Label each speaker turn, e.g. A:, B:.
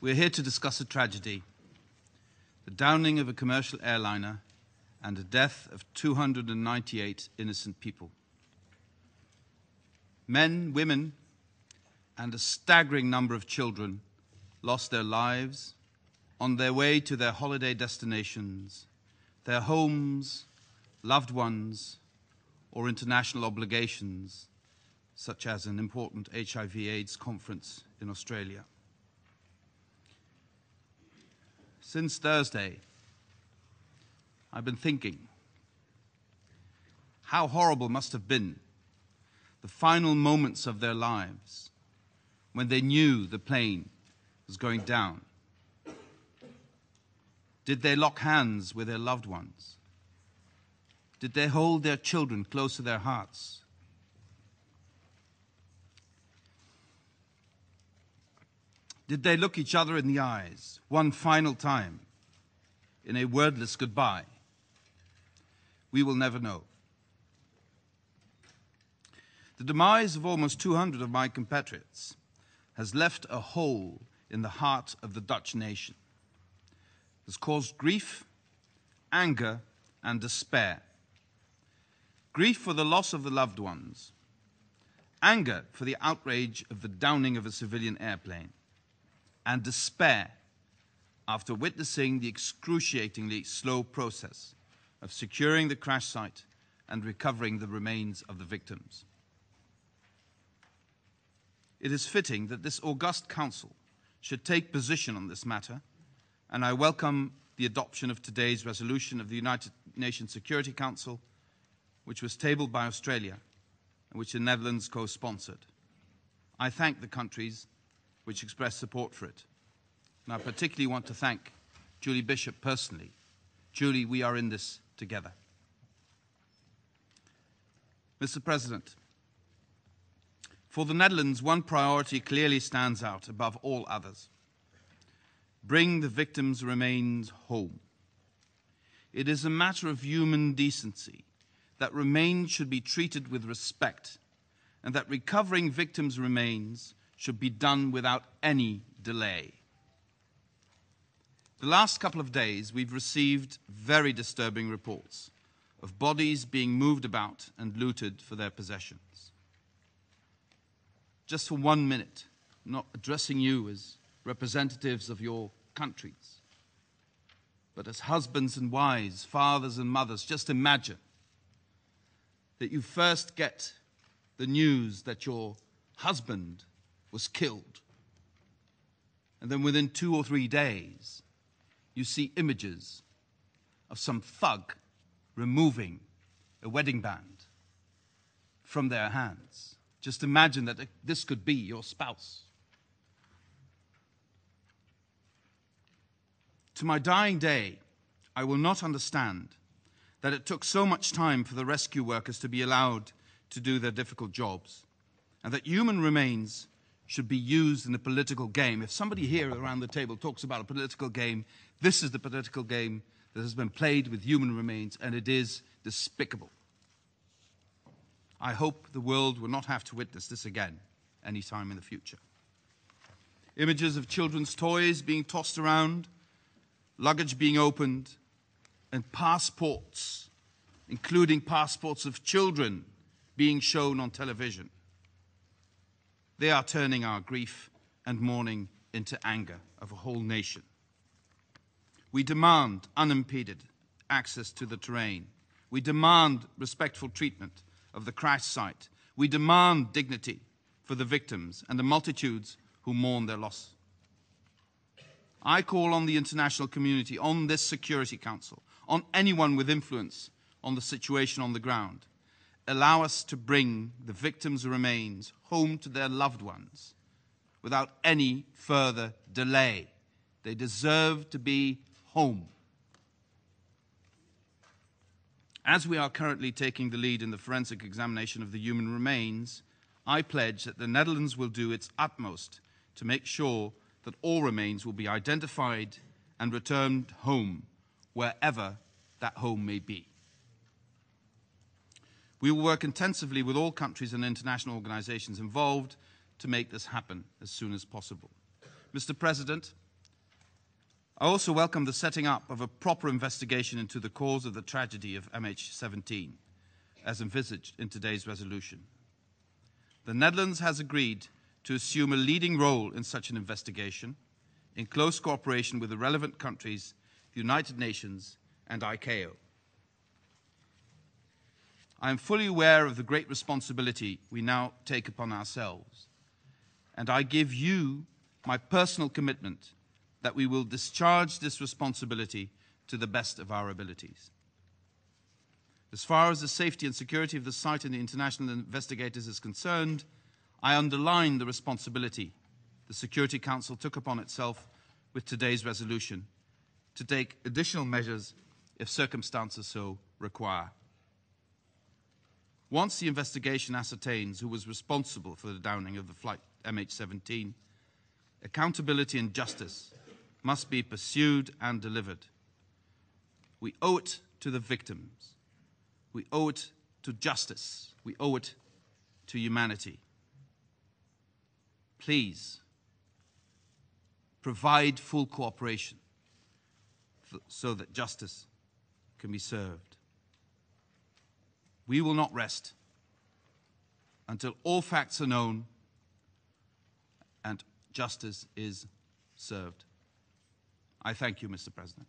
A: We're here to discuss a tragedy, the downing of a commercial airliner and the death of 298 innocent people. Men, women, and a staggering number of children lost their lives on their way to their holiday destinations, their homes, loved ones, or international obligations, such as an important HIV/AIDS conference in Australia. Since Thursday, I've been thinking how horrible must have been the final moments of their lives when they knew the plane was going down. Did they lock hands with their loved ones? Did they hold their children close to their hearts? Did they look each other in the eyes one final time in a wordless goodbye? We will never know. The demise of almost 200 of my compatriots has left a hole in the heart of the Dutch nation. It has caused grief, anger, and despair. Grief for the loss of the loved ones, anger for the outrage of the downing of a civilian airplane, and despair after witnessing the excruciatingly slow process of securing the crash site and recovering the remains of the victims. It is fitting that this august council should take position on this matter, and I welcome the adoption of today's resolution of the United Nations Security Council, which was tabled by Australia and which the Netherlands co-sponsored. I thank the countries which expressed support for it. And I particularly want to thank Julie Bishop personally. Julie, we are in this together. Mr. President, for the Netherlands, one priority clearly stands out above all others. Bring the victims' remains home. It is a matter of human decency that remains should be treated with respect and that recovering victims' remains should be done without any delay. The last couple of days, we've received very disturbing reports of bodies being moved about and looted for their possessions. Just for 1 minute, not addressing you as representatives of your countries, but as husbands and wives, fathers and mothers, just imagine that you first get the news that your husband was killed, and then within 2 or 3 days, you see images of some thug removing a wedding band from their hands. Just imagine that this could be your spouse. To my dying day, I will not understand that it took so much time for the rescue workers to be allowed to do their difficult jobs, and that human remains should be used in a political game. If somebody here around the table talks about a political game, this is the political game that has been played with human remains, and it is despicable. I hope the world will not have to witness this again any time in the future. Images of children's toys being tossed around, luggage being opened, and passports, including passports of children, being shown on television. They are turning our grief and mourning into anger of a whole nation. We demand unimpeded access to the terrain. We demand respectful treatment of the crash site. We demand dignity for the victims and the multitudes who mourn their loss. I call on the international community, on this Security Council, on anyone with influence on the situation on the ground. Allow us to bring the victims' remains home to their loved ones without any further delay. They deserve to be home. As we are currently taking the lead in the forensic examination of the human remains, I pledge that the Netherlands will do its utmost to make sure that all remains will be identified and returned home, wherever that home may be. We will work intensively with all countries and international organizations involved to make this happen as soon as possible. Mr. President, I also welcome the setting up of a proper investigation into the cause of the tragedy of MH17, as envisaged in today's resolution. The Netherlands has agreed to assume a leading role in such an investigation, in close cooperation with the relevant countries, the United Nations and ICAO. I am fully aware of the great responsibility we now take upon ourselves, and I give you my personal commitment that we will discharge this responsibility to the best of our abilities. As far as the safety and security of the site and the international investigators is concerned, I underline the responsibility the Security Council took upon itself with today's resolution to take additional measures if circumstances so require. Once the investigation ascertains who was responsible for the downing of the flight MH17, accountability and justice must be pursued and delivered. We owe it to the victims. We owe it to justice. We owe it to humanity. Please, provide full cooperation so that justice can be served. We will not rest until all facts are known and justice is served. I thank you, Mr. President.